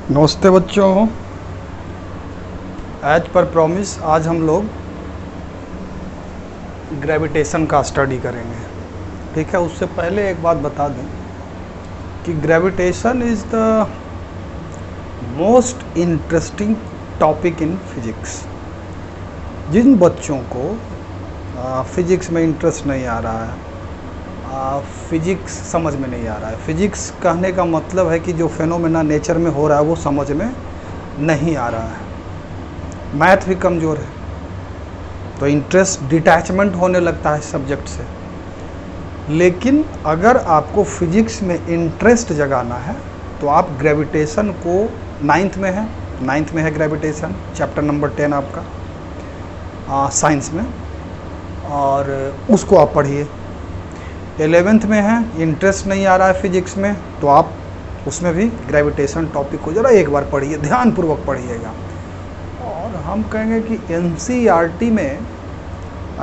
नमस्ते बच्चों। As per promise आज हम लोग ग्रेविटेशन का स्टडी करेंगे। ठीक है, उससे पहले एक बात बता दें कि gravitation is the most interesting topic in physics. जिन बच्चों को फिजिक्स में इंटरेस्ट नहीं आ रहा है, फिजिक्स समझ में नहीं आ रहा है, फिजिक्स कहने का मतलब है कि जो फेनोमेना नेचर में हो रहा है वो समझ में नहीं आ रहा है, मैथ भी कमज़ोर है, तो इंटरेस्ट डिटैचमेंट होने लगता है सब्जेक्ट से। लेकिन अगर आपको फिजिक्स में इंटरेस्ट जगाना है तो आप ग्रेविटेशन को नाइन्थ में है ग्रेविटेशन, चैप्टर नंबर 10 आपका साइंस में, और उसको आप पढ़िए। 11th में है, इंटरेस्ट नहीं आ रहा है फिजिक्स में, तो आप उसमें भी ग्रेविटेशन टॉपिक को ज़रा एक बार पढ़िए, ध्यानपूर्वक पढ़िएगा। और हम कहेंगे कि NCERT में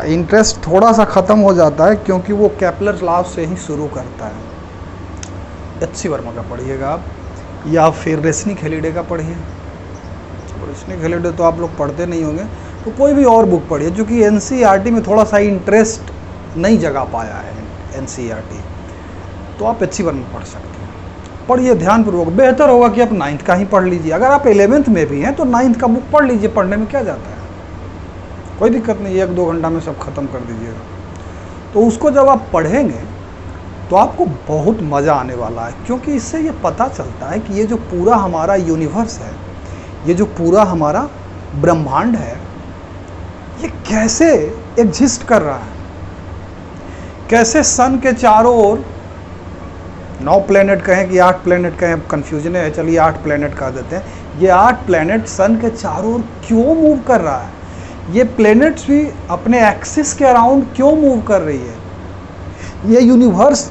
इंटरेस्ट थोड़ा सा ख़त्म हो जाता है क्योंकि वो केपलर लॉ से ही शुरू करता है। HC वर्मा का पढ़िएगा आप, या फिर रेस्निक हेलिडे का पढ़िए। रेस्निक हेलिडे तो आप लोग पढ़ते नहीं होंगे, तो कोई भी और बुक पढ़िए, क्योंकि NCERT में थोड़ा सा इंटरेस्ट नहीं जगा पाया है NCERT, तो आप HC वर्मा पढ़ सकते हैं। पढ़िए ध्यानपूर्वक, बेहतर होगा कि आप 9th का ही पढ़ लीजिए। अगर आप 11th में भी हैं तो 9th का बुक पढ़ लीजिए, पढ़ने में क्या जाता है, कोई दिक्कत नहीं, 1-2 घंटा में सब खत्म कर दीजिएगा। तो उसको जब आप पढ़ेंगे तो आपको बहुत मज़ा आने वाला है, क्योंकि इससे ये पता चलता है कि ये जो पूरा हमारा यूनिवर्स है, ये जो पूरा हमारा ब्रह्मांड है, ये कैसे एग्जिस्ट कर रहा है, कैसे सन के चारों ओर 9 प्लेनेट कहें कि 8 प्लेनेट कहें, कन्फ्यूजन है, चलिए 8 प्लेनेट कह देते हैं। ये 8 प्लेनेट सन के चारों ओर क्यों मूव कर रहा है, ये प्लेनेट्स भी अपने एक्सिस के अराउंड क्यों मूव कर रही है, ये यूनिवर्स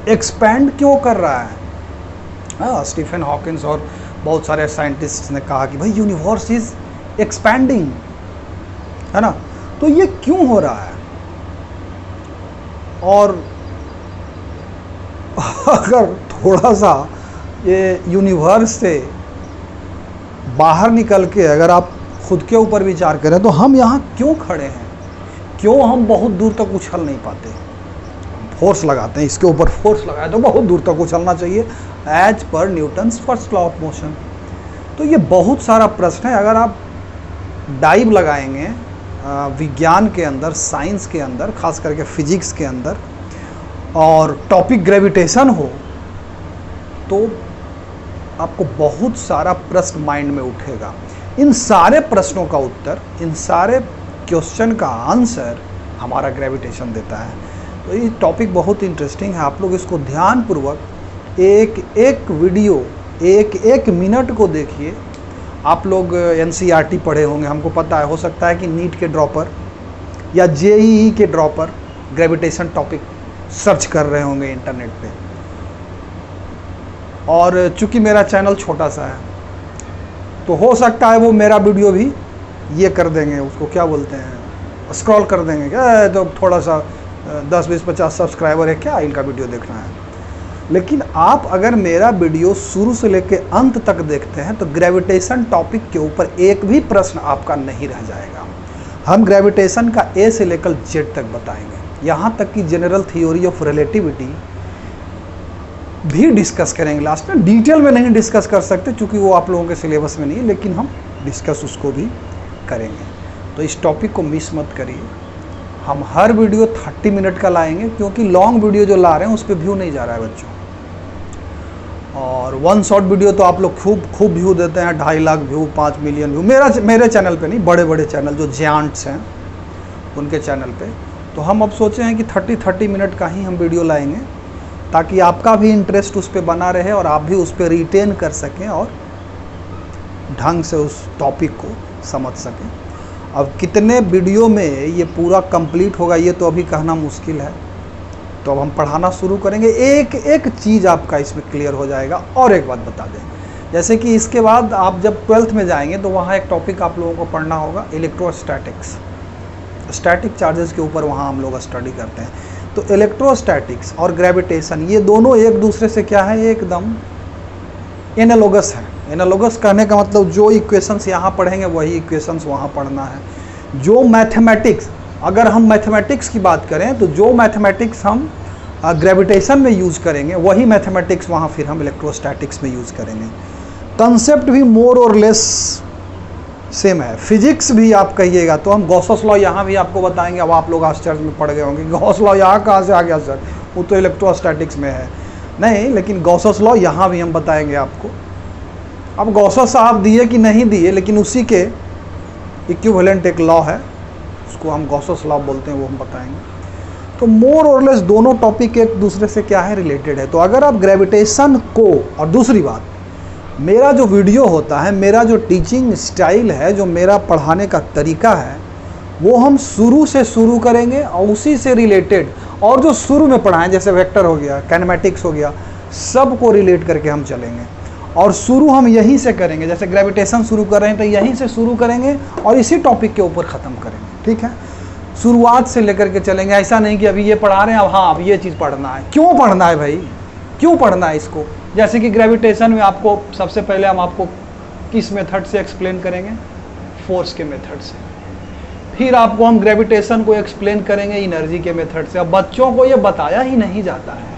एक्सपैंड क्यों कर रहा है। स्टीफन हॉकिंस और बहुत सारे साइंटिस्ट ने कहा कि भाई यूनिवर्स इज एक्सपैंडिंग, है ना, तो ये क्यों हो रहा है। और अगर थोड़ा सा ये यूनिवर्स से बाहर निकल के अगर आप खुद के ऊपर विचार करें तो हम यहाँ क्यों खड़े हैं, क्यों हम बहुत दूर तक उछल नहीं पाते। फोर्स लगाते हैं, इसके ऊपर फोर्स लगाए तो बहुत दूर तक उछलना चाहिए, as per Newton's first law of motion. तो ये बहुत सारा प्रश्न है। अगर आप डाइव लगाएंगे विज्ञान के अंदर, साइंस के अंदर, खास करके फिजिक्स के अंदर, और टॉपिक ग्रेविटेशन हो, तो आपको बहुत सारा प्रश्न माइंड में उठेगा। इन सारे प्रश्नों का उत्तर, इन सारे क्वेश्चन का आंसर हमारा ग्रेविटेशन देता है। तो ये टॉपिक बहुत इंटरेस्टिंग है। आप लोग इसको ध्यानपूर्वक एक एक वीडियो, एक मिनट को देखिए। आप लोग NCERT पढ़े होंगे, हमको पता है, हो सकता है कि नीट के ड्रॉपर या JEE के ड्रॉपर ग्रेविटेशन टॉपिक सर्च कर रहे होंगे इंटरनेट पे। और चूंकि मेरा चैनल छोटा सा है तो हो सकता है वो मेरा वीडियो भी ये कर देंगे, उसको क्या बोलते हैं, स्क्रॉल कर देंगे, क्या तो थोड़ा सा 10-20-50 सब्सक्राइबर है, क्या इनका वीडियो देखना है। लेकिन आप अगर मेरा वीडियो शुरू से लेकर अंत तक देखते हैं तो ग्रेविटेशन टॉपिक के ऊपर एक भी प्रश्न आपका नहीं रह जाएगा। हम ग्रेविटेशन का A से लेकर Z तक बताएंगे, यहाँ तक कि जनरल थ्योरी ऑफ रिलेटिविटी भी डिस्कस करेंगे लास्ट में। डिटेल में नहीं डिस्कस कर सकते क्योंकि वो आप लोगों के सिलेबस में नहीं है, लेकिन हम डिस्कस उसको भी करेंगे। तो इस टॉपिक को मिस मत करिए। हम हर वीडियो 30 मिनट का लाएंगे, क्योंकि लॉन्ग वीडियो जो ला रहे हैं उस पर व्यू नहीं जा रहा है बच्चों। और 1 शॉर्ट वीडियो तो आप लोग खूब व्यू देते हैं, 2.5 लाख व्यू, 5 मिलियन व्यू। मेरे चैनल पे नहीं, बड़े बड़े चैनल जो जायंट्स हैं उनके चैनल पे। तो हम अब सोचे हैं कि 30 मिनट का ही हम वीडियो लाएंगे, ताकि आपका भी इंटरेस्ट उस पर बना रहे और आप भी उस पर रिटेन कर सकें और ढंग से उस टॉपिक को समझ सकें। अब कितने वीडियो में ये पूरा कंप्लीट होगा ये तो अभी कहना मुश्किल है। तो अब हम पढ़ाना शुरू करेंगे, एक एक चीज़ आपका इसमें क्लियर हो जाएगा। और एक बात बता दें, जैसे कि इसके बाद आप जब 12th में जाएंगे तो वहाँ एक टॉपिक आप लोगों को पढ़ना होगा, इलेक्ट्रोस्टैटिक्स। स्टैटिक चार्जेस के ऊपर वहाँ हम लोग स्टडी करते हैं। तो इलेक्ट्रोस्टैटिक्स और ग्रेविटेशन ये दोनों एक दूसरे से क्या है, एकदम एनालॉगस है। एनालॉगस कहने का मतलब जो इक्वेशंस यहाँ पढ़ेंगे वही इक्वेशंस वहाँ पढ़ना है। जो मैथमेटिक्स, अगर हम मैथमेटिक्स की बात करें तो जो मैथमेटिक्स हम ग्रेविटेशन में यूज़ करेंगे वही मैथमेटिक्स वहाँ फिर हम इलेक्ट्रोस्टैटिक्स में यूज़ करेंगे। कंसेप्ट भी मोर और लेस सेम है। फिजिक्स भी आप कहिएगा तो हम गॉसस लॉ यहाँ भी आपको बताएंगे। अब आप लोग आश्चर्य में पड़ गए होंगे, गॉस लॉ यहाँ कहाँ से आ गया सर, वो तो इलेक्ट्रोस्टैटिक्स में है। नहीं, लेकिन गॉसस लॉ यहाँ भी हम बताएंगे आपको। अब गॉसस साहब दिए कि नहीं दिए, लेकिन उसी के इक्विवेलेंट एक लॉ है, उसको हम गॉसस लॉ बोलते हैं, वो हम बताएंगे। तो मोर और लेस दोनों टॉपिक एक दूसरे से क्या है, रिलेटेड है। तो अगर आप ग्रेविटेशन को, और दूसरी बात, मेरा जो वीडियो होता है, मेरा जो टीचिंग स्टाइल है, जो मेरा पढ़ाने का तरीका है, वो हम शुरू से शुरू करेंगे और उसी से रिलेटेड, और जो शुरू में पढ़ाएं जैसे वेक्टर हो गया, काइनेमेटिक्स हो गया, सब को रिलेट करके हम चलेंगे। और शुरू हम यहीं से करेंगे, जैसे ग्रेविटेशन शुरू कर रहे हैं तो यहीं से शुरू करेंगे और इसी टॉपिक के ऊपर ख़त्म करेंगे। ठीक है, शुरुआत से लेकर के चलेंगे। ऐसा नहीं कि अभी ये पढ़ा रहे हैं, अब हाँ अब ये चीज़ पढ़ना है। क्यों पढ़ना है भाई, क्यों पढ़ना है इसको? जैसे कि ग्रेविटेशन में आपको सबसे पहले हम आपको किस मेथड से एक्सप्लेन करेंगे, फोर्स के मेथड से। फिर आपको हम ग्रेविटेशन को एक्सप्लेन करेंगे एनर्जी के मेथड से। अब बच्चों को ये बताया ही नहीं जाता है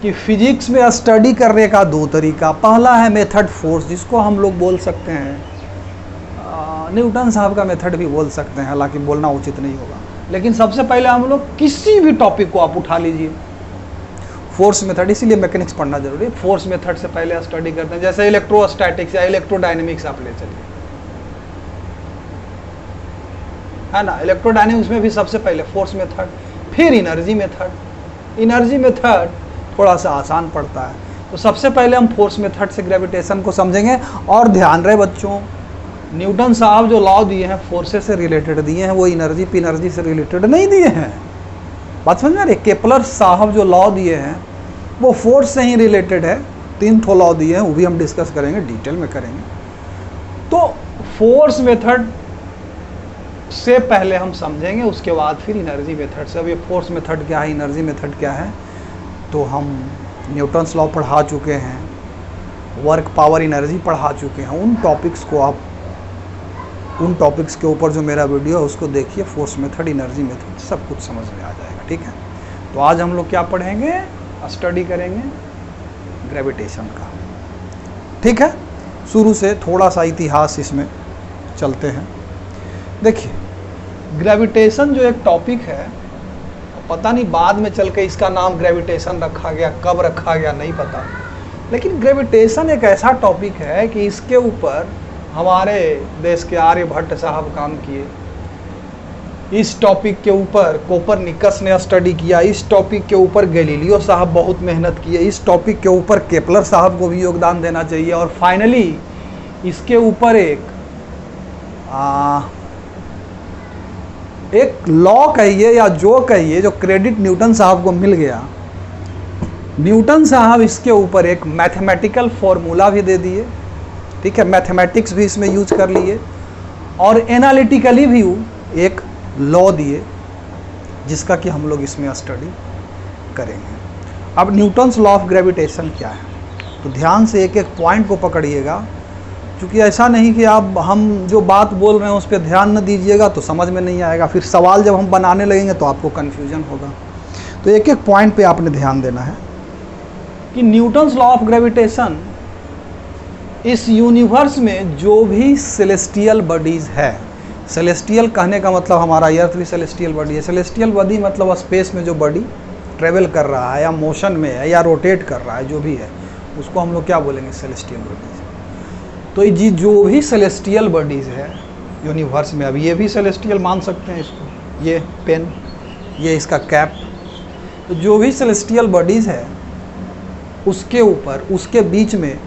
कि फिजिक्स में स्टडी करने का दो तरीका। पहला है मेथड फोर्स, जिसको हम लोग बोल सकते हैं, न्यूटन साहब का मेथड भी बोल सकते हैं, हालांकि बोलना उचित नहीं होगा। लेकिन सबसे पहले हम लोग किसी भी टॉपिक को आप उठा लीजिए, फोर्स मेथड, इसीलिए मैकेनिक्स पढ़ना जरूरी है। फोर्स मेथड से पहले स्टडी करते हैं, जैसे इलेक्ट्रोस्टैटिक्स या इलेक्ट्रोडायनेमिक्स आप ले चलिए, है ना। इलेक्ट्रोडायनेमिक्स में भी सबसे पहले फोर्स मेथड, फिर एनर्जी मेथड। एनर्जी मेथड थोड़ा सा आसान पड़ता है, तो सबसे पहले हम फोर्स मेथड से ग्रेविटेशन को समझेंगे। और ध्यान रहे बच्चों, न्यूटन साहब जो लॉ दिए हैं फोर्सेस से रिलेटेड दिए हैं, वो एनर्जी से रिलेटेड नहीं दिए हैं। बात समझ में आ रही है? केपलर साहब जो लॉ दिए हैं वो फोर्स से ही रिलेटेड है। 3 ठो लॉ दिए हैं, वो भी हम डिस्कस करेंगे, डिटेल में करेंगे। तो फोर्स मेथड से पहले हम समझेंगे, उसके बाद फिर एनर्जी मेथड से। अब ये फोर्स मेथड क्या है, एनर्जी मेथड क्या है, तो हम न्यूटन्स लॉ पढ़ा चुके हैं, वर्क पावर एनर्जी पढ़ा चुके हैं। उन टॉपिक्स को आप, उन टॉपिक्स के ऊपर जो मेरा वीडियो है उसको देखिए, फोर्स मेथड, एनर्जी मेथड, सब कुछ समझ में आ जाएगा। ठीक है, तो आज हम लोग क्या पढ़ेंगे, स्टडी करेंगे ग्रेविटेशन का। ठीक है, शुरू से थोड़ा सा इतिहास इसमें चलते हैं। देखिए, ग्रेविटेशन जो एक टॉपिक है, पता नहीं बाद में चल के इसका नाम ग्रेविटेशन रखा गया, कब रखा गया नहीं पता, लेकिन ग्रेविटेशन एक ऐसा टॉपिक है कि इसके ऊपर हमारे देश के आर्यभट्ट साहब काम किए। इस टॉपिक के ऊपर कोपरनिकस ने स्टडी किया, इस टॉपिक के ऊपर गैलीलियो साहब बहुत मेहनत किए, इस टॉपिक के ऊपर केपलर साहब को भी योगदान देना चाहिए। और फाइनली इसके ऊपर एक लॉ कहिए या जो कहिए, जो क्रेडिट न्यूटन साहब को मिल गया। न्यूटन साहब इसके ऊपर एक मैथमेटिकल फॉर्मूला भी दे दिए। ठीक है, मैथमेटिक्स भी इसमें यूज कर लिए और एनालिटिकली भी एक लॉ दिए, जिसका कि हम लोग इसमें स्टडी करेंगे। अब न्यूटन्स लॉ ऑफ ग्रेविटेशन क्या है, तो ध्यान से एक एक पॉइंट को पकड़िएगा, क्योंकि ऐसा नहीं कि आप, हम जो बात बोल रहे हैं उस पर ध्यान न दीजिएगा तो समझ में नहीं आएगा, फिर सवाल जब हम बनाने लगेंगे तो आपको कन्फ्यूजन होगा। तो एक एक पॉइंट पे आपने ध्यान देना है कि न्यूटन्स लॉ ऑफ ग्रेविटेशन, इस यूनिवर्स में जो भी सेलेस्टियल बॉडीज़ है, सेलेस्टियल कहने का मतलब हमारा अर्थ भी सेलेस्टियल बॉडी है। सेलेस्टियल बॉडी मतलब स्पेस में जो बॉडी ट्रेवल कर रहा है या मोशन में है या रोटेट कर रहा है, जो भी है उसको हम लोग क्या बोलेंगे, सेलेस्टियल बॉडीज़। तो ये जो भी सेलेस्टियल बॉडीज़ है यूनिवर्स में, अब ये भी सेलेस्टियल मान सकते हैं इसको, ये पेन, ये इसका कैप, तो जो भी सेलेस्टियल बॉडीज़ है उसके ऊपर, उसके बीच में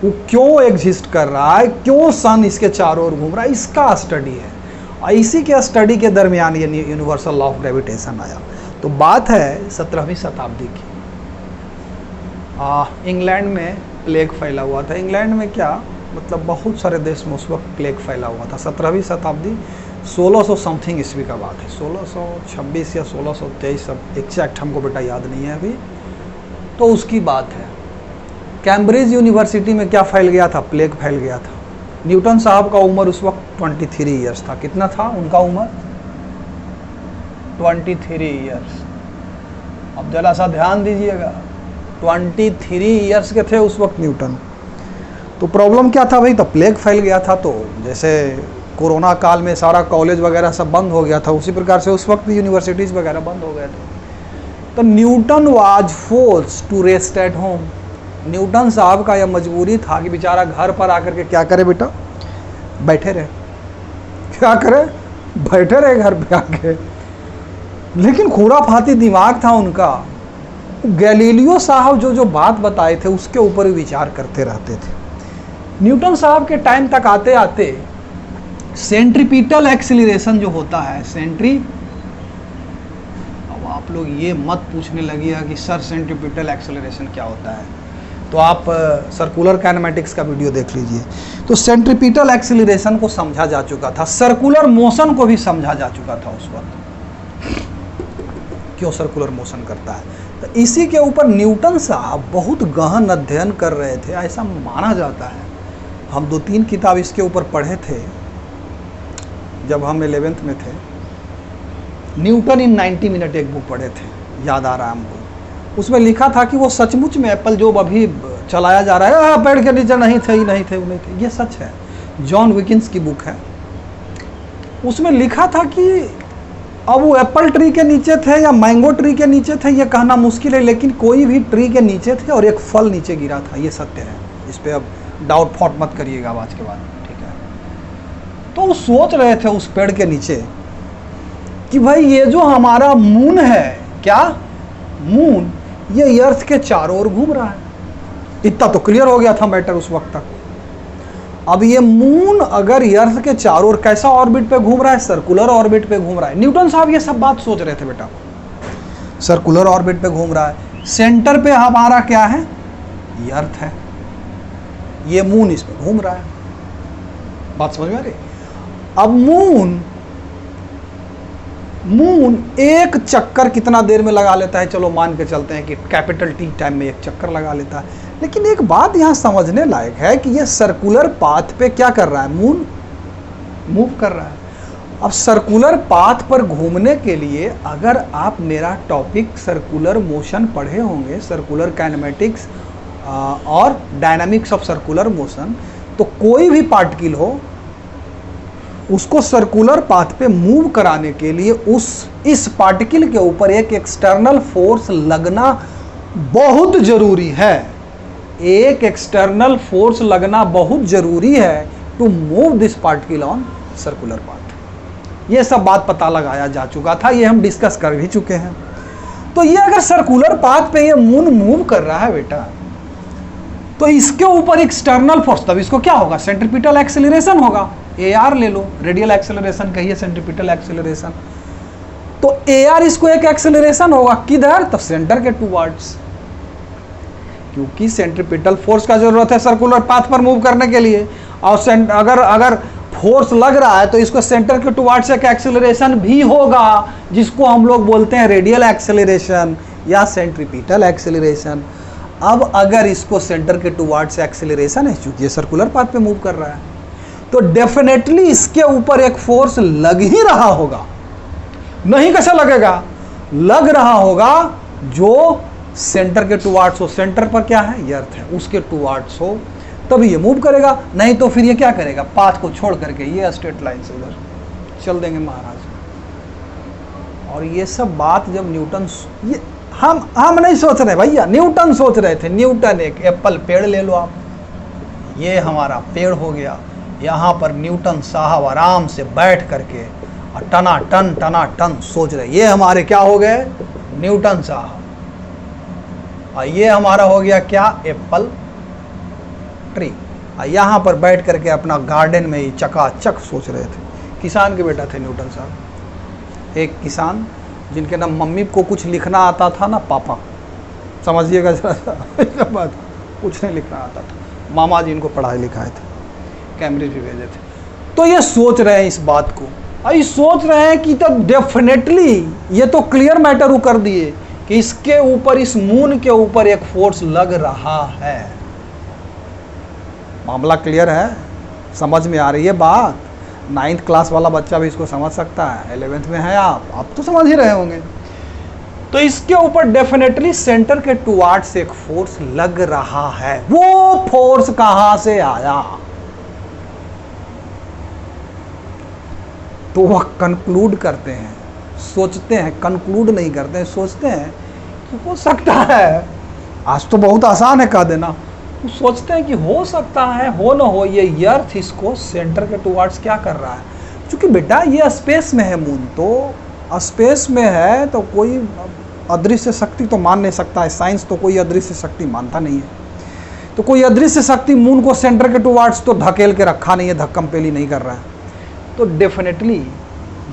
वो क्यों एग्जिस्ट कर रहा है, क्यों सन इसके चारों ओर घूम रहा है, इसका स्टडी है। और इसी के स्टडी के दरमियान ये यूनिवर्सल लॉ ऑफ ग्रेविटेशन आया। तो बात है 17वीं शताब्दी की। इंग्लैंड में प्लेग फैला हुआ था। इंग्लैंड में क्या मतलब, बहुत सारे देश में उस वक्त प्लेग फैला हुआ था। 17वीं शताब्दी 1600 समथिंग ईस्वी का बात है, 1626 या 1623, सब एग्जैक्ट हमको बेटा याद नहीं है अभी, तो उसकी बात है। कैम्ब्रिज यूनिवर्सिटी में क्या फैल गया था? प्लेग फैल गया था। न्यूटन साहब का उम्र उस वक्त 23 ईयर्स था। कितना था उनका उम्र? 23 ईयर्स। अब जरा सा ध्यान दीजिएगा, 23 ईयर्स के थे उस वक्त न्यूटन। तो प्रॉब्लम क्या था भाई? तो प्लेग फैल गया था। तो जैसे कोरोना काल में सारा कॉलेज वगैरह सब बंद हो गया था, उसी प्रकार से उस वक्त यूनिवर्सिटीज़ वगैरह बंद हो गए थे। तो Newton was force to rest at home. Newton साहब का यह मजबूरी था कि बेचारा घर पर आकर के क्या करे बेटा? बैठे रहे। क्या करे? बैठे रहे घर पे आके। लेकिन खुराफाती दिमाग था उनका। गैलीलियो साहब जो बात बताए थे उसके ऊपर विचार करते रहते थे। न्यूटन साहब के टाइम तक आते आते सेंट्रीपिटल एक्सीलरेशन जो होता है, अब आप लोग ये मत पूछने लगिएगा कि सर सेंट्रीपिटल एक्सीलरेशन क्या होता है, तो आप सर्कुलर काइनेमेटिक्स का वीडियो देख लीजिए। तो सेंट्रीपिटल एक्सीलरेशन को समझा जा चुका था, सर्कुलर मोशन को भी समझा जा चुका था उस वक्त, क्यों सर्कुलर मोशन करता है। तो इसी के ऊपर न्यूटन साहब बहुत गहन अध्ययन कर रहे थे, ऐसा माना जाता है। हम 2-3 किताब इसके ऊपर पढ़े थे जब हम 11th में थे। न्यूटन इन 90 मिनट एक बुक पढ़े थे, याद आ रहा है हमको। उसमें लिखा था कि वो सचमुच में एप्पल जो अभी चलाया जा रहा है, पेड़ के नीचे नहीं थे, नहीं थे, ये सच है। जॉन विकिंस की बुक है। उसमें लिखा था कि अब वो एप्पल ट्री के नीचे थे या मैंगो ट्री के नीचे थे, ये कहना मुश्किल है, लेकिन कोई भी ट्री के नीचे थे और एक फल नीचे गिरा था, ये सत्य है। इस पर अब डाउट फॉट मत करिएगा आज के बाद, ठीक है। तो वो सोच रहे थे उस पेड़ के नीचे कि भाई ये जो हमारा मून है, क्या मून, ये अर्थ के चारों ओर घूम रहा है। इतना तो क्लियर हो गया था मैटर उस वक्त तक। अब ये मून अगर अर्थ के चारों ओर कैसा ऑर्बिट पे घूम रहा है? सर्कुलर ऑर्बिट पे घूम रहा है। न्यूटन साहब ये सब बात सोच रहे थे बेटा, सर्कुलर ऑर्बिट पे घूम रहा है। सेंटर पे हमारा क्या है? ये अर्थ है, ये मून इस पे घूम रहा है। बात समझ में आ रही? अब मून एक चक्कर कितना देर में लगा लेता है? चलो मान के चलते हैं कि कैपिटल टी टाइम में एक चक्कर लगा लेता है। लेकिन एक बात यहां समझने लायक है कि ये सर्कुलर पाथ पे क्या कर रहा है? मून मूव कर रहा है। अब सर्कुलर पाथ पर घूमने के लिए अगर आप मेरा टॉपिक सर्कुलर मोशन पढ़े होंगे, सर्कुलर काइनेमेटिक्स और डायनामिक्स ऑफ सर्कुलर मोशन, तो कोई भी पार्टिकल हो उसको सर्कुलर पाथ पे मूव कराने के लिए इस पार्टिकल के ऊपर एक एक्सटर्नल फोर्स लगना बहुत जरूरी है। एक एक्सटर्नल फोर्स लगना बहुत जरूरी है to move this particle on circular path. ये सब बात पता लगाया जा चुका था, ये हम डिस्कस कर भी चुके हैं। तो ये अगर सर्कुलर पाथ पे ये मून मूव कर रहा है बेटा, तो इसके ऊपर एक्सटर्नल फोर्स, तब इसको क्या होगा? सेंट्रीपिटल एक्सीलरेशन होगा। AR ले लो, रेडियल एक्सीलरेशन कहिए, सेंट्रीपिटल एक्सीलरेशन। तो AR इसको एक एक्सीलरेशन होगा, किधर? तो सेंटर के टूवर्ड्स, क्योंकि सेंट्रीपिटल फोर्स का जरूरत है सर्कुलर पाथ पर मूव करने के लिए। और अगर फोर्स लग रहा है तो इसको सेंटर के टूवर्ड्स एक एक्सीलरेशन भी होगा, जिसको हम लोग बोलते हैं रेडियल एक्सीलरेशन या सेंट्रीपिटल एक्सीलरेशन। अब अगर इसको सेंटर के टूवर्ड्स एक्सीलरेशन है, चूंकि ये सर्कुलर पाथ पे मूव कर रहा है, तो डेफिनेटली इसके ऊपर एक फोर्स लग ही रहा होगा। नहीं कैसा लगेगा? लग रहा होगा, जो सेंटर के टूवर्ड्स हो। सेंटर पर क्या है? ये अर्थ है, उसके टूवर्ड्स हो, तभी ये मूव करेगा। नहीं तो फिर ये क्या करेगा? पाथ को छोड़ करके ये स्ट्रेट लाइन से उधर चल देंगे महाराज। और ये सब बात जब न्यूटन, ये हम नहीं सोच रहे भैया, न्यूटन सोच रहे थे। न्यूटन, एक एप्पल पेड़ ले लो आप, ये हमारा पेड़ हो गया। यहाँ पर न्यूटन साहब आराम से बैठ करके और टना टन सोच रहे। ये हमारे क्या हो गए? न्यूटन साहब। और ये हमारा हो गया क्या? Apple tree. और यहाँ पर बैठ करके अपना गार्डन में ही चकाचक सोच रहे थे। किसान के बेटा थे न्यूटन साहब, एक किसान जिनके ना मम्मी को कुछ लिखना आता था ना पापा, समझिएगा जरा बात, कुछ नहीं लिखना आता था। मामा जी इनको पढ़ाए लिखाए थे, कैम्ब्रिज भी भेजे थे। तो ये सोच रहे हैं इस बात को, और ये सोच रहे हैं कि तो डेफिनेटली ये तो क्लियर मैटर कर दिए कि इसके ऊपर, इस मून के ऊपर एक फोर्स लग रहा है। मामला क्लियर है, समझ में आ रही है बात? 9th क्लास वाला बच्चा भी इसको समझ सकता है, 11th में है आप तो समझ ही रहे होंगे। तो इसके ऊपर डेफिनेटली सेंटर के टुवार्ड्स एक फोर्स लग रहा है। वो फोर्स कहां से आया? तो वह कंक्लूड करते हैं, सोचते हैं, कंक्लूड नहीं करते हैं, सोचते हैं कि हो सकता है, आज तो बहुत आसान है कह देना, तो सोचते हैं कि हो सकता है, हो ना हो, ये अर्थ इसको सेंटर के टुवार्ड्स क्या कर रहा है। क्योंकि बेटा ये स्पेस में है, मून तो स्पेस में है, तो कोई अदृश्य शक्ति तो मान नहीं सकता है। साइंस तो कोई अदृश्य शक्ति मानता नहीं है, तो कोई अदृश्य शक्ति मून को सेंटर के टुवार्ड्स तो धकेल के रखा नहीं है, धक्कमपेली नहीं कर रहा है। तो डेफिनेटली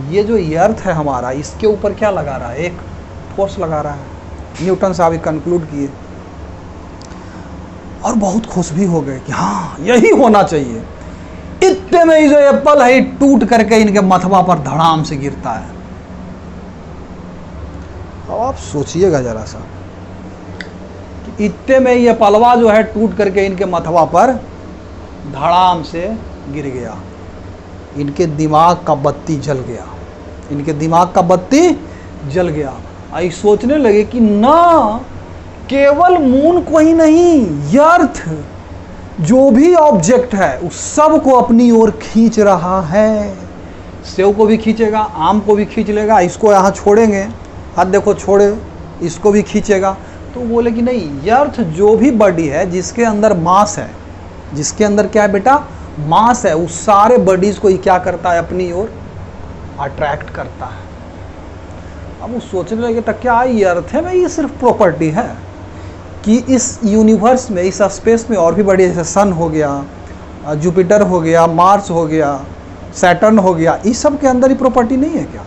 ये जो अर्थ है हमारा, इसके ऊपर क्या लगा रहा है? एक फोर्स लगा रहा है। न्यूटन साहब कंक्लूड किए और बहुत खुश भी हो गए कि हाँ यही होना चाहिए। इतने में ही जो एप्पल है टूट करके इनके मथवा पर धड़ाम से गिरता है। अब आप सोचिएगा जरा सा कि इतने में ये पलवा जो है टूट करके इनके मथवा पर धड़ाम से गिर गया। इनके दिमाग का बत्ती जल गया, इनके दिमाग का बत्ती जल गया। आई सोचने लगे कि ना केवल मून को ही नहीं, अर्थ जो भी ऑब्जेक्ट है उस सब को अपनी ओर खींच रहा है। सेव को भी खींचेगा, आम को भी खींच लेगा, इसको यहाँ छोड़ेंगे, हाथ देखो छोड़े, इसको भी खींचेगा। तो बोले कि नहीं, अर्थ जो भी बॉडी है जिसके अंदर मास है, जिसके अंदर क्या है बेटा, मास है, उस सारे बॉडीज को ये क्या करता है, अपनी ओर अट्रैक्ट करता है। अब वो सोचने लगे तो क्या ये अर्थ है में ये सिर्फ प्रॉपर्टी है कि इस यूनिवर्स में, इस स्पेस में और भी बड़ी, जैसे सन हो गया, जुपिटर हो गया, मार्स हो गया, सैटर्न हो गया, इस सब के अंदर ही प्रॉपर्टी नहीं है क्या?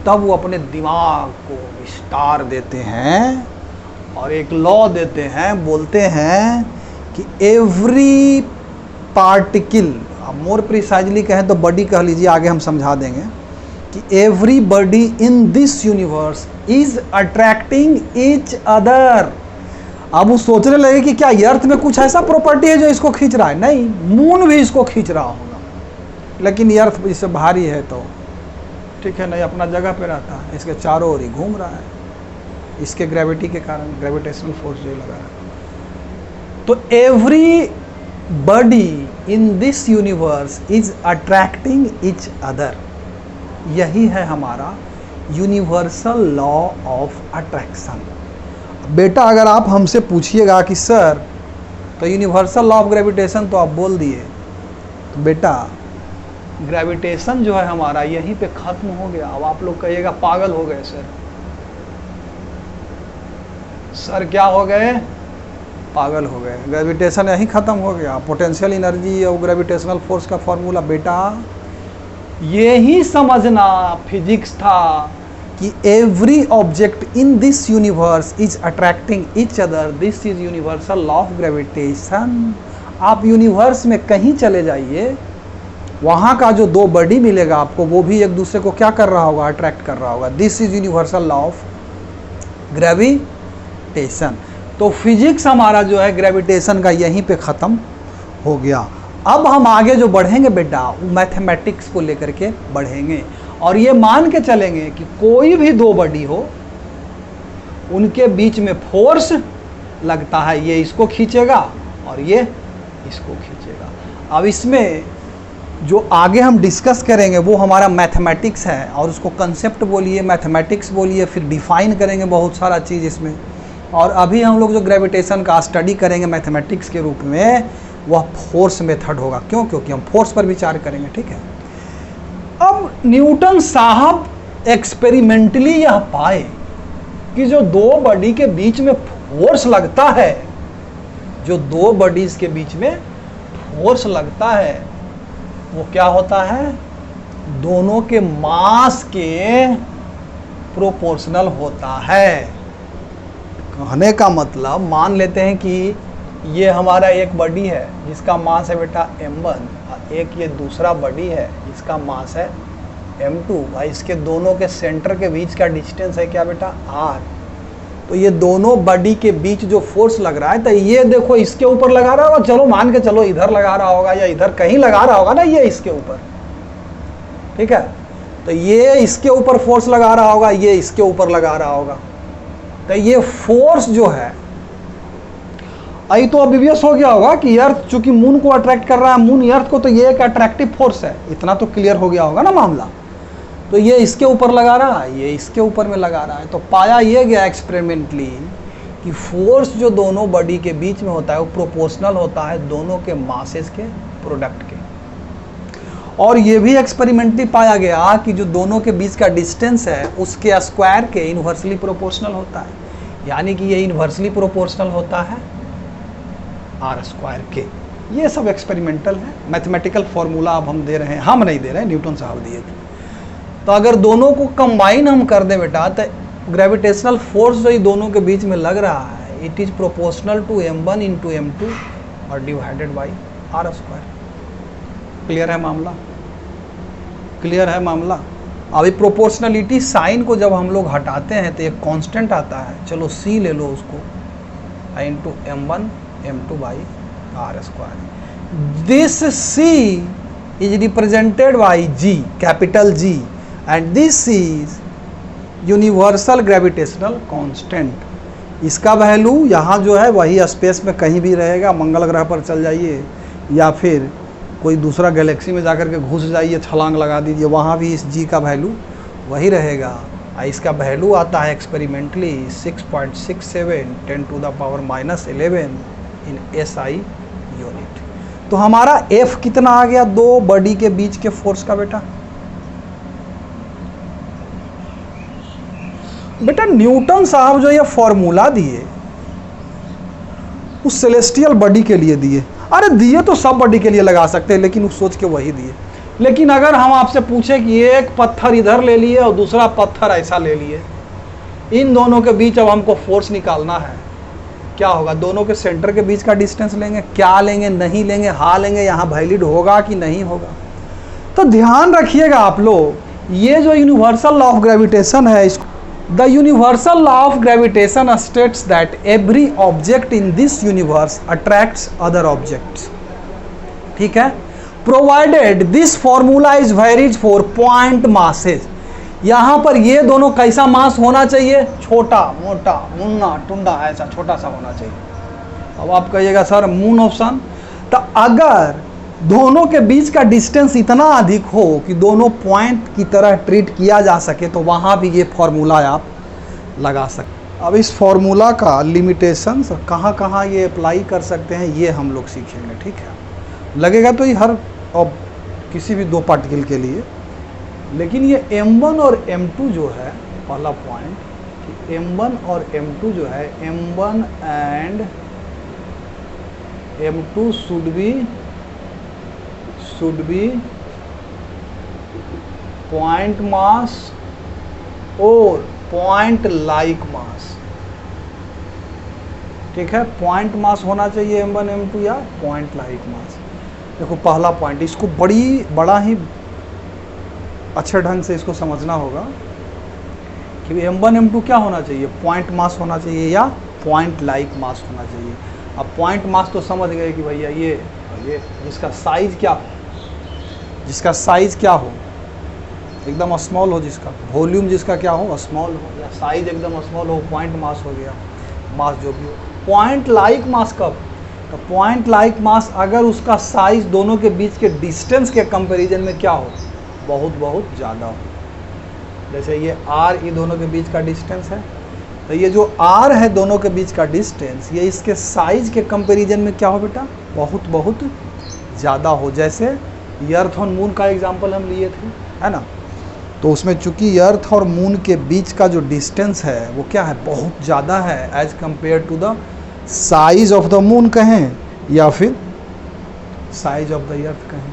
तब वो अपने दिमाग को विस्तार देते हैं और एक लॉ देते हैं, बोलते हैं कि एवरी पार्टिकल, अब मोर प्रिसाइजली कहें तो बॉडी कह लीजिए, आगे हम समझा देंगे कि every body in this universe is attracting each other. अब वो सोचने लगे कि क्या अर्थ में कुछ ऐसा प्रॉपर्टी है जो इसको खींच रहा है? नहीं, मून भी इसको खींच रहा होगा, लेकिन अर्थ इससे भारी है तो ठीक है, नहीं अपना जगह पे रहता है, इसके चारों ओर ही घूम रहा है, इसके ग्रेविटी के कारण, ग्रेविटेशनल फोर्स जो लगा रहा है। तो every body in this universe is attracting each other. यही है हमारा यूनिवर्सल लॉ ऑफ अट्रैक्शन। बेटा अगर आप हमसे पूछिएगा कि सर तो यूनिवर्सल लॉ ऑफ ग्रेविटेशन तो आप बोल दिए, तो बेटा ग्रेविटेशन जो है हमारा यहीं पे खत्म हो गया। अब आप लोग कहिएगा पागल हो गए सर, सर क्या हो गए, पागल हो गए, ग्रेविटेशन यहीं खत्म हो गया। पोटेंशियल एनर्जी और ग्रेविटेशनल फोर्स का फॉर्मूला बेटा ये ही समझना फिजिक्स था कि every object in this universe is attracting each other, this is universal law of gravitation. आप यूनिवर्स में कहीं चले जाइए, वहाँ का जो दो बॉडी मिलेगा आपको, वो भी एक दूसरे को क्या कर रहा होगा, अट्रैक्ट कर रहा होगा। This is universal law of gravitation. तो फिजिक्स हमारा जो है ग्रेविटेशन का यहीं पे ख़त्म हो गया। अब हम आगे जो बढ़ेंगे बेटा, मैथमेटिक्स को लेकर के बढ़ेंगे और ये मान के चलेंगे कि कोई भी दो बॉडी हो, उनके बीच में फोर्स लगता है, ये इसको खींचेगा और ये इसको खींचेगा। अब इसमें जो आगे हम डिस्कस करेंगे वो हमारा मैथमेटिक्स है, और उसको कंसेप्ट बोलिए, मैथमेटिक्स बोलिए, फिर डिफाइन करेंगे बहुत सारा चीज़ इसमें। और अभी हम लोग जो ग्रेविटेशन का स्टडी करेंगे मैथमेटिक्स के रूप में, वह फोर्स मेथड होगा। क्यों? क्योंकि हम फोर्स पर विचार करेंगे, ठीक है। अब न्यूटन साहब एक्सपेरिमेंटली यह पाए कि जो दो बॉडी के बीच में फोर्स लगता है, जो दो बॉडीज के बीच में फोर्स लगता है, वो क्या होता है, दोनों के मास के प्रोपोर्शनल होता है। कहने का मतलब, मान लेते हैं कि ये हमारा एक बॉडी है जिसका मास है बेटा m1, और एक ये दूसरा बॉडी है जिसका मास है m2। भाई इसके दोनों के सेंटर के बीच का डिस्टेंस है क्या बेटा, r। तो ये दोनों बॉडी के बीच जो फोर्स लग रहा है, तो ये देखो इसके ऊपर लगा रहा होगा, चलो मान के चलो इधर लगा रहा होगा या इधर कहीं लगा रहा होगा ना, ये इसके ऊपर, ठीक है। तो ये इसके ऊपर फोर्स लगा रहा होगा, ये इसके ऊपर लगा रहा होगा। तो ये फोर्स जो है, अभी तो ऑब्वियस हो गया होगा कि अर्थ चूंकि मून को अट्रैक्ट कर रहा है, मून अर्थ को, तो ये एक अट्रैक्टिव फोर्स है, इतना तो क्लियर हो गया होगा ना मामला। तो ये इसके ऊपर लगा रहा है, ये इसके ऊपर में लगा रहा है। तो पाया ये गया एक्सपेरिमेंटली कि फोर्स जो दोनों बॉडी के बीच में होता है वो प्रोपोर्शनल होता है दोनों के मासेस के प्रोडक्ट के। और ये भी एक्सपेरिमेंटली पाया गया कि जो दोनों के बीच का डिस्टेंस है उसके स्क्वायर के इन्वर्सली प्रोपोर्शनल होता है, यानी कि ये इन्वर्सली प्रोपोर्शनल होता है आर स्क्वायर के। ये सब एक्सपेरिमेंटल है, मैथमेटिकल फॉर्मूला अब हम दे रहे हैं, हम नहीं दे रहे हैं, न्यूटन साहब दिए थे। तो अगर दोनों को कंबाइन हम कर दें बेटा, तो ग्रेविटेशनल फोर्स जो दोनों के बीच में लग रहा है, it is proportional to m1 into m2 और divided by r square. Clear है मामला? क्लियर है मामला? अभी प्रोपोर्शनलिटी साइन को जब हम लोग हटाते हैं तो एक कांस्टेंट आता है, चलो c ले लो उसको, into m1 m2 by r square. This c is represented by G, capital G, and this is universal gravitational constant। इसका वैल्यू यहाँ जो है वही स्पेस में कहीं भी रहेगा, मंगल ग्रह पर चल जाइए या फिर कोई दूसरा गैलेक्सी में जाकर के घुस जाइए, छलांग लगा दीजिए, वहाँ भी इस G का वैल्यू वही रहेगा। इसका वैल्यू आता है experimentally 6.67 10 to the power -11 in SI unit. तो हमारा F कितना आ गया दो बॉडी के बीच के फोर्स का बेटा? बेटा न्यूटन साहब जो ये फॉर्मूला दिए उस सेलेस्टियल बॉडी के लिए दिए। अरे दिए तो सब बॉडी के लिए लगा सकते हैं, लेकिन उस सोच के वही दिए। लेकिन अगर हम आपसे पूछे कि एक पत्थर इधर ले लिए और दूसरा पत्थर ऐसा ले लिए, इन दोनों के बीच अब हमको फोर्स निकालना है, क्या होगा? दोनों के सेंटर के बीच का डिस्टेंस लेंगे, क्या लेंगे, नहीं लेंगे, हाँ लेंगे, यहाँ वैलिड होगा कि नहीं होगा? तो ध्यान रखिएगा आप लोग, ये जो यूनिवर्सल लॉ ऑफ ग्रेविटेशन है, इसको the universal law of gravitation states that every object in this universe attracts other objects. ठीक है, provided this formula is valid for point masses. यहाँ पर ये दोनों कैसा मास होना चाहिए? छोटा मोटा मुन्ना टुंडा ऐसा छोटा सा होना चाहिए। अब आप कहिएगा सर मून ऑप्शन, तो अगर दोनों के बीच का डिस्टेंस इतना अधिक हो कि दोनों पॉइंट की तरह ट्रीट किया जा सके, तो वहाँ भी ये फॉर्मूला आप लगा सकते। अब इस फॉर्मूला का लिमिटेशंस कहाँ कहाँ ये अप्लाई कर सकते हैं ये हम लोग सीखेंगे। ठीक है, लगेगा तो ये हर अब किसी भी दो पार्टिकल के लिए। लेकिन ये m1 और m2 जो है, पहला पॉइंट कि m1 और m2 जो है, m1 and m2 should be point mass और पॉइंट लाइक मास। ठीक है, पॉइंट मास होना चाहिए m1 m2 या पॉइंट लाइक मास। देखो पहला पॉइंट, इसको बड़ा ही अच्छे ढंग से इसको समझना होगा कि m1 m2 क्या होना चाहिए? पॉइंट मास होना चाहिए या पॉइंट लाइक मास होना चाहिए। अब पॉइंट मास तो समझ गए कि भैया ये जिसका साइज क्या हो, जिसका साइज क्या हो, एकदम स्मॉल हो, जिसका वॉल्यूम जिसका क्या हो, स्मॉल हो, या साइज एकदम स्मॉल हो, पॉइंट मास हो गया, मास जो भी हो। पॉइंट लाइक मास कब? तो पॉइंट लाइक मास अगर उसका साइज दोनों के बीच के डिस्टेंस के कंपैरिजन में क्या हो, बहुत बहुत ज़्यादा हो। जैसे ये r, ये दोनों के बीच का डिस्टेंस है, तो ये जो r है दोनों के बीच का डिस्टेंस, ये इसके साइज के कंपैरिजन में क्या हो बेटा? बहुत बहुत ज़्यादा हो। जैसे अर्थ और मून का एग्जांपल हम लिए थे, है ना? तो उसमें चूंकि अर्थ और मून के बीच का जो डिस्टेंस है वो क्या है? बहुत ज़्यादा है as compare to the size of the moon कहें या फिर साइज ऑफ द अर्थ कहें।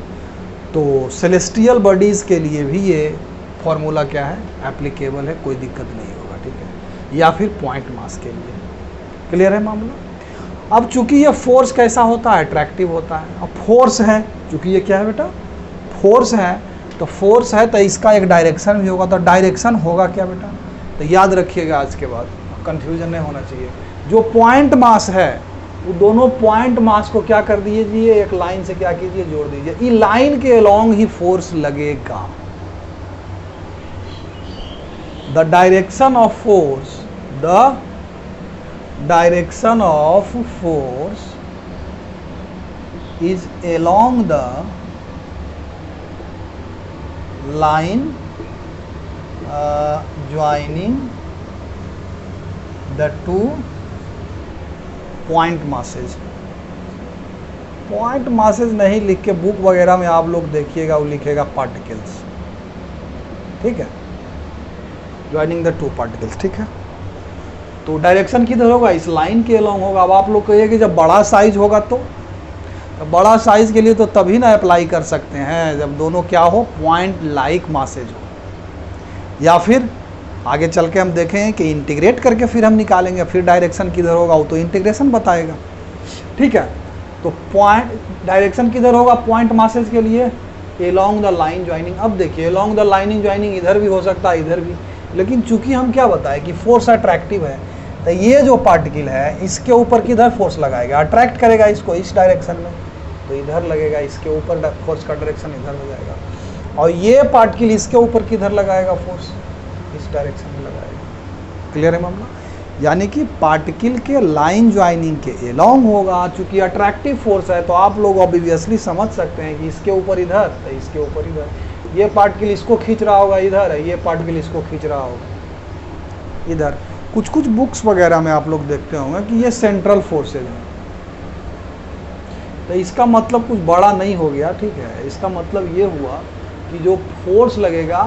तो सेलेस्टियल बॉडीज़ के लिए भी ये फॉर्मूला क्या है? एप्लीकेबल है, कोई दिक्कत नहीं होगा। ठीक है, या फिर पॉइंट मास के लिए। क्लियर है मामला? अब चूंकि ये फोर्स कैसा होता है? अट्रैक्टिव होता है। अब फोर्स है, चूंकि ये क्या है बेटा? फोर्स है, तो फोर्स है तो इसका एक डायरेक्शन भी होगा। तो डायरेक्शन होगा क्या बेटा? तो याद रखिएगा आज के बाद कंफ्यूजन नहीं होना चाहिए। जो पॉइंट मास है वो दोनों पॉइंट मास को क्या कर दीजिए, एक लाइन से क्या कीजिए, जोड़ दीजिए। इस लाइन के अलोंग ही फोर्स लगेगा। The direction of force, the direction of force is along the line joining the two point masses। Point masses नहीं लिख के बुक वगैरह में आप लोग देखिएगा वो लिखेगा पार्टिकल्स, ठीक है, ज्वाइनिंग द टू पार्टिकल्स, ठीक है। तो डायरेक्शन किधर होगा, इस लाइन के अलोंग होगा। अब आप लोग कहिए कि जब बड़ा साइज होगा तो बड़ा साइज के लिए तो तभी ना अप्लाई कर सकते हैं जब दोनों क्या हो, पॉइंट लाइक मासेज हो, या फिर आगे चल के हम देखें कि इंटीग्रेट करके फिर हम निकालेंगे, फिर डायरेक्शन किधर होगा वो तो इंटीग्रेशन बताएगा, ठीक है। तो पॉइंट डायरेक्शन किधर होगा पॉइंट मासेज के लिए, अलोंग द लाइन ज्वाइनिंग। अब देखिए अलोंग द लाइन ज्वाइनिंग इधर भी हो सकता है इधर भी, लेकिन चूंकि हम क्या बताएं कि फोर्स अट्रैक्टिव है, तो ये जो पार्टिकल है इसके ऊपर किधर फोर्स लगाएगा, अट्रैक्ट करेगा इसको इस डायरेक्शन में, तो इधर लगेगा, इसके ऊपर फोर्स का डायरेक्शन इधर हो जाएगा। और ये पार्टिकल इसके ऊपर किधर लगाएगा फोर्स, इस डायरेक्शन में लगाएगा। क्लियर है मामला। यानी कि पार्टिकल के लाइन ज्वाइनिंग के अलोंग होगा, चूंकि अट्रैक्टिव फोर्स है तो आप लोग ऑब्वियसली समझ सकते हैं कि इसके ऊपर इधर तो इसके ऊपर इधर, ये पार्टिकल इसको खींच रहा होगा इधर, ये पार्टिकल इसको खींच रहा होगा इधर। कुछ कुछ बुक्स वगैरह में आप लोग देखते होंगे कि ये सेंट्रल फोर्सेज हैं, तो इसका मतलब कुछ बड़ा नहीं हो गया, ठीक है। इसका मतलब ये हुआ कि जो फोर्स लगेगा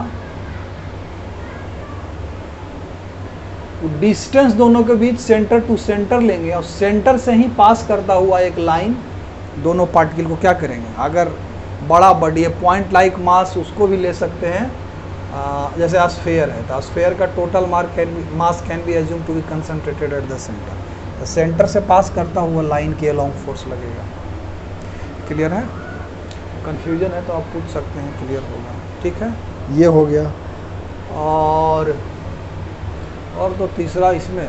वो डिस्टेंस दोनों के बीच सेंटर टू सेंटर लेंगे, और सेंटर से ही पास करता हुआ एक लाइन दोनों पार्टिकल को क्या करेंगे, अगर बड़ा बॉडी है पॉइंट लाइक मास उसको भी ले सकते हैं, जैसे स्फीयर है तो स्फीयर का total mass can be assume to be concentrated at the centre, तो सेंटर से पास करता हुआ लाइन के अलोंग फोर्स लगेगा। क्लियर है, कंफ्यूजन है तो आप पूछ सकते हैं, क्लियर होगा, ठीक है। ये हो गया। और तो तीसरा इसमें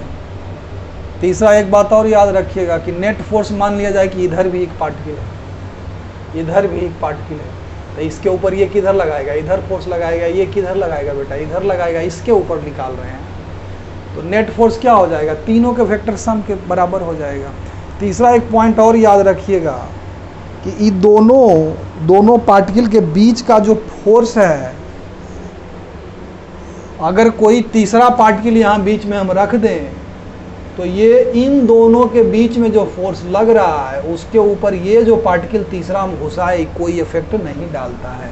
एक बात और याद रखिएगा कि नेट फोर्स मान लिया जाए कि इधर भी एक पार्टिकल है, इधर भी एक पार्टिकल है, तो इसके ऊपर ये किधर लगाएगा, इधर फोर्स लगाएगा, ये किधर लगाएगा बेटा, इधर लगाएगा, इसके ऊपर निकाल रहे हैं, तो नेट फोर्स क्या हो जाएगा, तीनों के वेक्टर सम के बराबर हो जाएगा। तीसरा एक पॉइंट और याद रखिएगा कि ये दोनों पार्टिकल के बीच का जो फोर्स है, अगर कोई तीसरा पार्टिकल यहाँ बीच में हम रख दें तो ये इन दोनों के बीच में जो फोर्स लग रहा है उसके ऊपर ये जो पार्टिकल तीसरा हम घुसा है कोई इफेक्ट नहीं डालता है,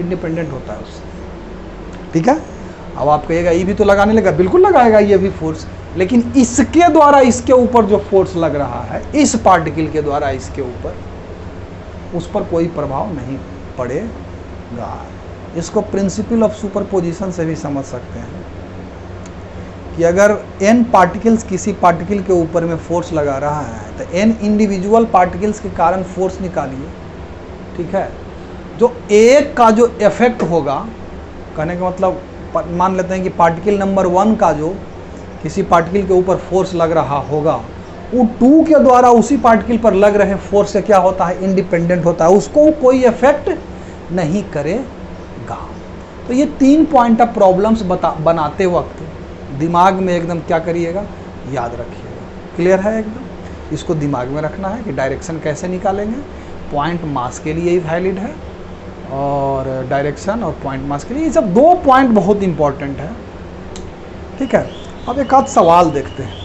इंडिपेंडेंट होता है उससे, ठीक है। अब आप कहिएगा ये भी तो लगाने लगा, बिल्कुल लगाएगा ये भी फोर्स, लेकिन इसके द्वारा इसके ऊपर जो फोर्स लग रहा है इस पार्टिकल के द्वारा इसके ऊपर, उस पर कोई प्रभाव नहीं पड़ेगा। इसको प्रिंसिपल ऑफ सुपरपोजिशन से भी समझ सकते हैं कि अगर n पार्टिकल्स किसी पार्टिकल के ऊपर में फोर्स लगा रहा है तो n इंडिविजुअल पार्टिकल्स के कारण फोर्स निकालिए, ठीक है। जो एक का जो इफेक्ट होगा, कहने का मतलब मान लेते हैं कि पार्टिकल नंबर 1 का जो किसी पार्टिकल के ऊपर फोर्स लग रहा होगा वो 2 के द्वारा उसी पार्टिकल पर लग रहे फोर्स से क्या होता है, इंडिपेंडेंट होता है, उसको कोई इफेक्ट नहीं करेगा। तो ये 3 पॉइंट ऑफ प्रॉब्लम्स बनाते वक्त दिमाग में एकदम क्या करिएगा, याद रखिएगा। क्लियर है एकदम, इसको दिमाग में रखना है कि डायरेक्शन कैसे निकालेंगे, पॉइंट मास के लिए ही वैलिड है, और डायरेक्शन और पॉइंट मास के लिए ये सब 2 पॉइंट बहुत इंपॉर्टेंट है, ठीक है। अब एक आध सवाल देखते हैं,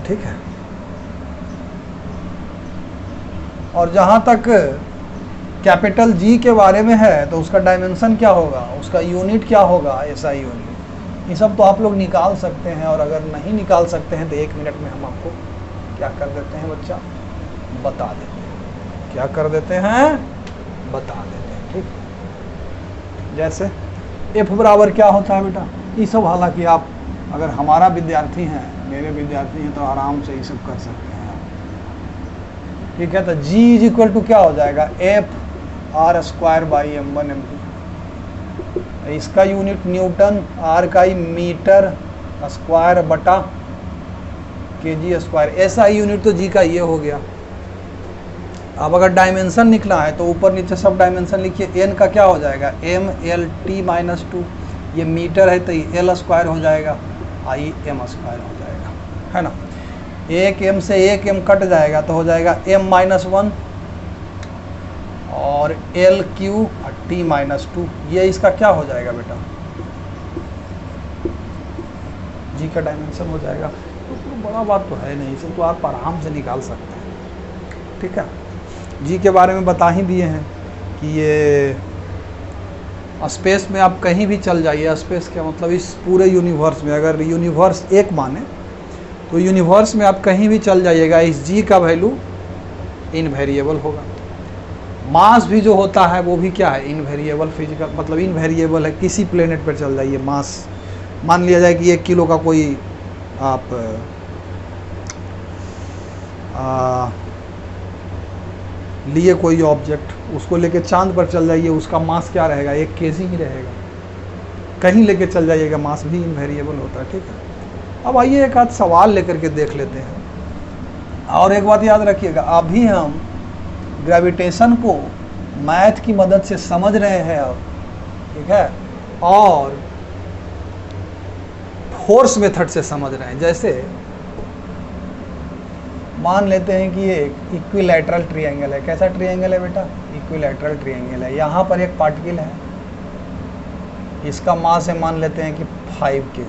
ठीक है। और जहाँ तक कैपिटल जी के बारे में है तो उसका डायमेंशन क्या होगा, उसका यूनिट क्या होगा, SI यूनिट, ये सब तो आप लोग निकाल सकते हैं। और अगर नहीं निकाल सकते हैं तो 1 मिनट में हम आपको क्या कर देते हैं बच्चा, बता देते हैं, क्या कर देते हैं, बता देते हैं, ठीक। जैसे F बराबर क्या होता है बेटा, ये सब हालांकि आप अगर हमारा विद्यार्थी हैं, मेरे विद्यार्थी हैं, तो आराम से ये सब कर सकते हैं, ठीक है। तो G इज इक्वल टू क्या हो जाएगा, F R² by M1 M2, इसका यूनिट न्यूटन, आर का ही मीटर स्क्वायर बटा केजी स्क्वायर, ऐसा ही यूनिट तो जी का ये हो गया। अब अगर डायमेंशन निकला है तो ऊपर नीचे सब डायमेंशन लिखिए। एन का क्या हो जाएगा, एम एल टी माइनस 2, ये मीटर है तो ये एल स्क्वायर हो जाएगा, आई एम स्क्वायर हो जाएगा, है ना। एक एम से एक एम कट जाएगा तो हो जाएगा एम माइनस 1 और एल क्यू टी माइनस 2, ये इसका क्या हो जाएगा बेटा, जी का डायमेंशन हो जाएगा। तो बड़ा बात तो है नहीं, इसे तो आप आराम से निकाल सकते हैं, ठीक है। जी के बारे में बता ही दिए हैं कि ये स्पेस में आप कहीं भी चल जाइए, स्पेस का मतलब इस पूरे यूनिवर्स में, अगर यूनिवर्स एक माने तो यूनिवर्स में आप कहीं भी चल जाइएगा, इस जी का वैल्यू इनवेरिएबल होगा। मास भी जो होता है वो भी क्या है, इनवेरिएबल, फिजिकल मतलब इनवेरिएबल है। किसी प्लेनेट पर चल जाइए, मास मान लिया जाए कि 1 किलो का कोई आप लिए कोई ऑब्जेक्ट, उसको लेके चांद पर चल जाइए, उसका मास क्या रहेगा, 1 केजी ही रहेगा। कहीं लेके चल जाइएगा, मास भी इनवेरिएबल होता है, ठीक है। अब आइए एक आध सवाल लेकर के देख लेते हैं। और एक बात याद रखिएगा, अभी हम ग्रेविटेशन को मैथ की मदद से समझ रहे हैं अब, ठीक है, और फोर्स मेथड से समझ रहे हैं। जैसे मान लेते हैं कि ये इक्विलैटरल ट्रायंगल है। कैसा ट्रायंगल है बेटा, इक्विलैटरल ट्रायंगल है। यहाँ पर एक पार्टिकल है, इसका मास है मान लेते हैं कि 5 kg,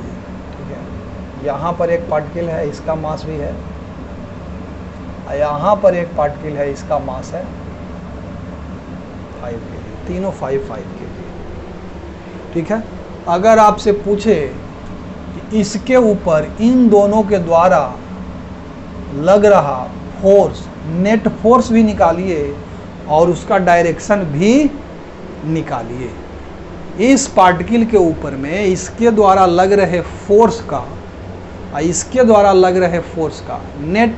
ठीक है। यहाँ पर एक पार्टिकल है, इसका मास भी है। यहाँ पर एक पार्टिकल है, इसका मास है 5 kg, तीनों 5 kg, ठीक है। अगर आपसे पूछे कि इसके ऊपर इन दोनों के द्वारा लग रहा फोर्स, नेट फोर्स भी निकालिए और उसका डायरेक्शन भी निकालिए। इस पार्टिकल के ऊपर में इसके द्वारा लग रहे फोर्स का, इसके द्वारा लग रहे फोर्स का नेट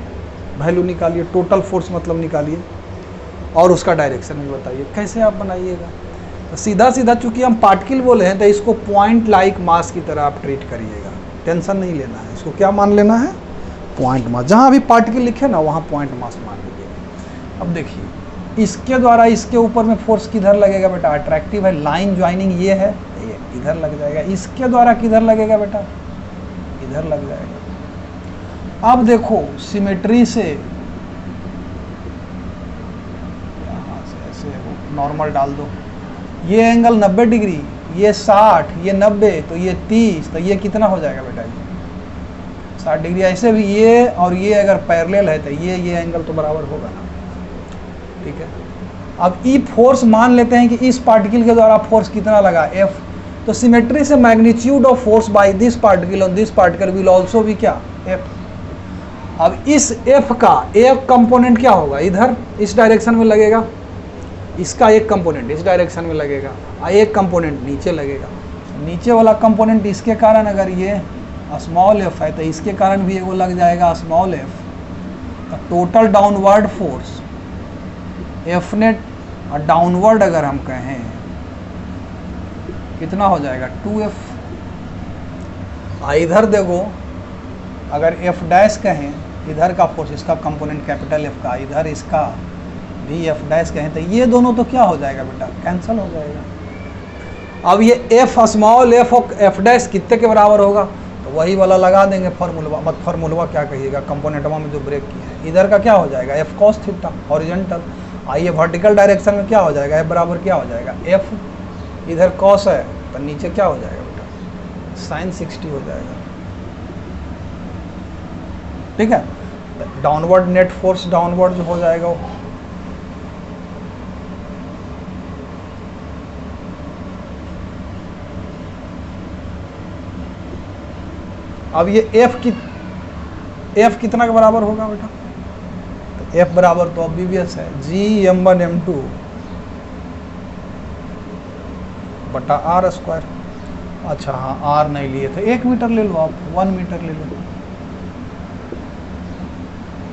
वैल्यू निकालिए, टोटल फोर्स मतलब निकालिए, और उसका डायरेक्शन भी बताइए। कैसे आप बनाइएगा, तो सीधा सीधा चूंकि हम पार्टिकल बोले हैं तो इसको पॉइंट लाइक मास की तरह आप ट्रीट करिएगा। टेंशन नहीं लेना है, इसको क्या मान लेना है, पॉइंट मास। जहाँ भी पार्टिकल लिखे ना वहाँ पॉइंट मास मान लीजिए। अब देखिए, इसके द्वारा इसके ऊपर में फोर्स किधर लगेगा बेटा, अट्रैक्टिव है, लाइन ज्वाइनिंग ये है, ये इधर लग जाएगा। इसके द्वारा किधर लगेगा बेटा, इधर लग जाएगा। अब देखो सिमेट्री से यहाँ से ऐसे नॉर्मल डाल दो, ये एंगल 90 डिग्री, ये 60, ये 90, तो ये 30, तो ये कितना हो जाएगा बेटा, 60 डिग्री। ऐसे भी ये और ये अगर पैरेलल है तो ये एंगल तो बराबर होगा ना, ठीक है। अब ई फोर्स मान लेते हैं कि इस पार्टिकल के द्वारा फोर्स कितना लगा, F, तो सिमेट्री से magnitude of force by this particle on this particle will also भी क्या, F। अब इस F का एक कंपोनेंट क्या होगा, इधर इस डायरेक्शन में लगेगा, इसका एक कंपोनेंट इस डायरेक्शन में लगेगा, और एक कंपोनेंट नीचे लगेगा। नीचे वाला कंपोनेंट इसके कारण अगर ये स्मॉल f है तो इसके कारण भी वो लग जाएगा स्मॉल f। तो total downward force F net और डाउनवर्ड अगर हम कहें कितना हो जाएगा, 2f। इधर देखो, अगर f डैश कहें, इधर का फोर्स, इसका कंपोनेंट कैपिटल F का, इधर इसका भी f डैश कहें, तो ये दोनों तो क्या हो जाएगा बेटा, कैंसिल हो जाएगा। अब ये f स्मॉल f और f डैश कितने के बराबर होगा, तो वही वाला लगा देंगे फार्मूला। मत फार्मूला क्या कहिएगा, कंपोनेंटवा में जो ब्रेक किया है, इधर का क्या हो जाएगा, f cos थीटा हॉरिजॉन्टल। आइए वर्टिकल डायरेक्शन में क्या हो जाएगा, f बराबर क्या हो जाएगा, f, इधर cos है तो नीचे क्या हो जाएगा बेटा, sin 60 हो जाएगा, ठीक है। डाउनवर्ड नेट फोर्स, डाउनवर्ड जो हो जाएगा वो, अब ये F कितना के बराबर होगा बेटा, तो F बराबर तो ऑब्वियस है, G m1m2 बटा R स्क्वायर। अच्छा हाँ, R नहीं लिए थे, 1 मीटर ले लो आप, 1 मीटर ले लो,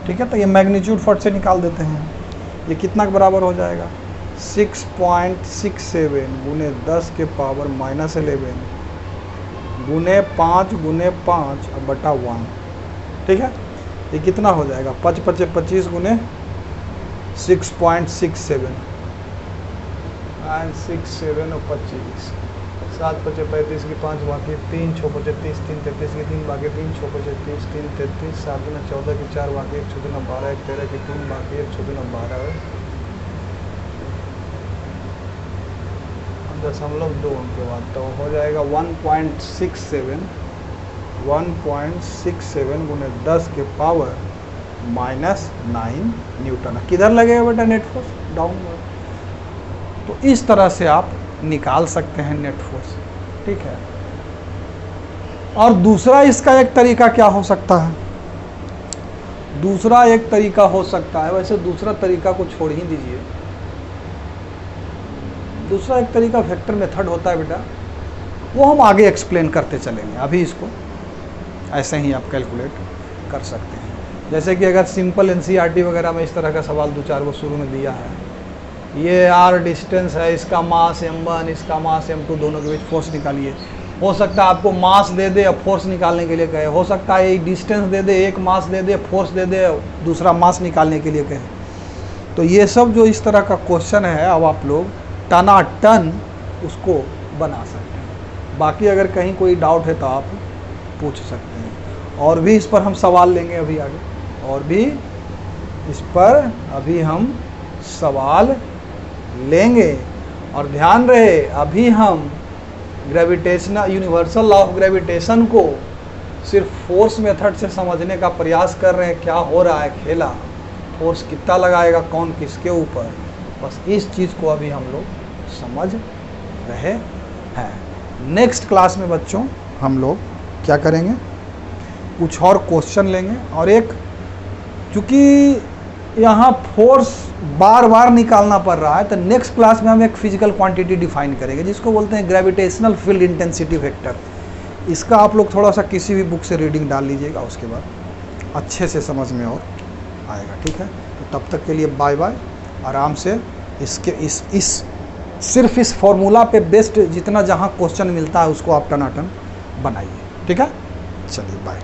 ठीक है। तो ये मैग्नीट्यूड फट से निकाल देते हैं, ये कितना के बराबर हो जाएगा, 6.67 गुने 10 के पावर -11 गुने 5 गुने 5 बटा 1, ठीक है। ये कितना हो जाएगा, 5 5 25 गुने 6.67 एंड 6 7 और 25, 7 5 35 की 5 बाकी 3 6 35 3 33 की 3 बाकी 3 6 35 3 33 7 गुना 14 की 4 बाकी 1 6 गुना 12 1 13 की 3 बाकी 1 6 गुना 12 .2 के बाद तो हो जाएगा 1.67 गुने 10 के पावर -9 न्यूटन। किधर लगेगा बेटा नेट फोर्स, डाउनवर्ड। तो इस तरह से आप निकाल सकते हैं नेट फोर्स, ठीक है। और दूसरा इसका एक तरीका क्या हो सकता है, दूसरा एक तरीका हो सकता है, वैसे दूसरा तरीका को छोड़ ही दीजिए, दूसरा एक तरीका वेक्टर मेथड होता है बेटा, वो हम आगे एक्सप्लेन करते चलेंगे। अभी इसको ऐसे ही आप कैलकुलेट कर सकते हैं। जैसे कि अगर सिंपल एनसीईआरटी वगैरह में इस तरह का सवाल 2-4 वो शुरू में दिया है, ये आर डिस्टेंस है, इसका मास m1, इसका मास m2, दोनों के बीच फोर्स निकालिए। हो सकता है आपको मास दे दे और फोर्स निकालने के लिए कहे, हो सकता है एक डिस्टेंस दे दे, एक मास दे दे, फोर्स दे दे, दूसरा मास निकालने के लिए कहे। तो ये सब जो इस तरह का क्वेश्चन है, अब आप लोग टनाटन उसको बना सकते हैं। बाकी अगर कहीं कोई डाउट है तो आप पूछ सकते हैं, और भी इस पर हम सवाल लेंगे अभी आगे, और भी इस पर अभी हम सवाल लेंगे। और ध्यान रहे, अभी हम gravitational universal law of gravitation को सिर्फ फोर्स मेथड से समझने का प्रयास कर रहे हैं। क्या हो रहा है खेला, फोर्स कितना लगाएगा कौन किसके ऊपर, बस इस चीज़ को अभी हम लोग समझ रहे हैं। नेक्स्ट क्लास में बच्चों हम लोग क्या करेंगे, कुछ और क्वेश्चन लेंगे, और एक चूँकि यहाँ फोर्स बार बार निकालना पड़ रहा है, तो नेक्स्ट क्लास में हम एक फिजिकल क्वांटिटी डिफाइन करेंगे जिसको बोलते हैं ग्रेविटेशनल फील्ड इंटेंसिटी वेक्टर। इसका आप लोग थोड़ा सा किसी भी बुक से रीडिंग डाल लीजिएगा, उसके बाद अच्छे से समझ में और आएगा, ठीक है। तो तब तक के लिए बाय बाय। आराम से इसके इस सिर्फ इस फॉर्मूला पे बेस्ड जितना जहाँ क्वेश्चन मिलता है उसको आप टनाटन बनाइए, ठीक है। चलिए बाय।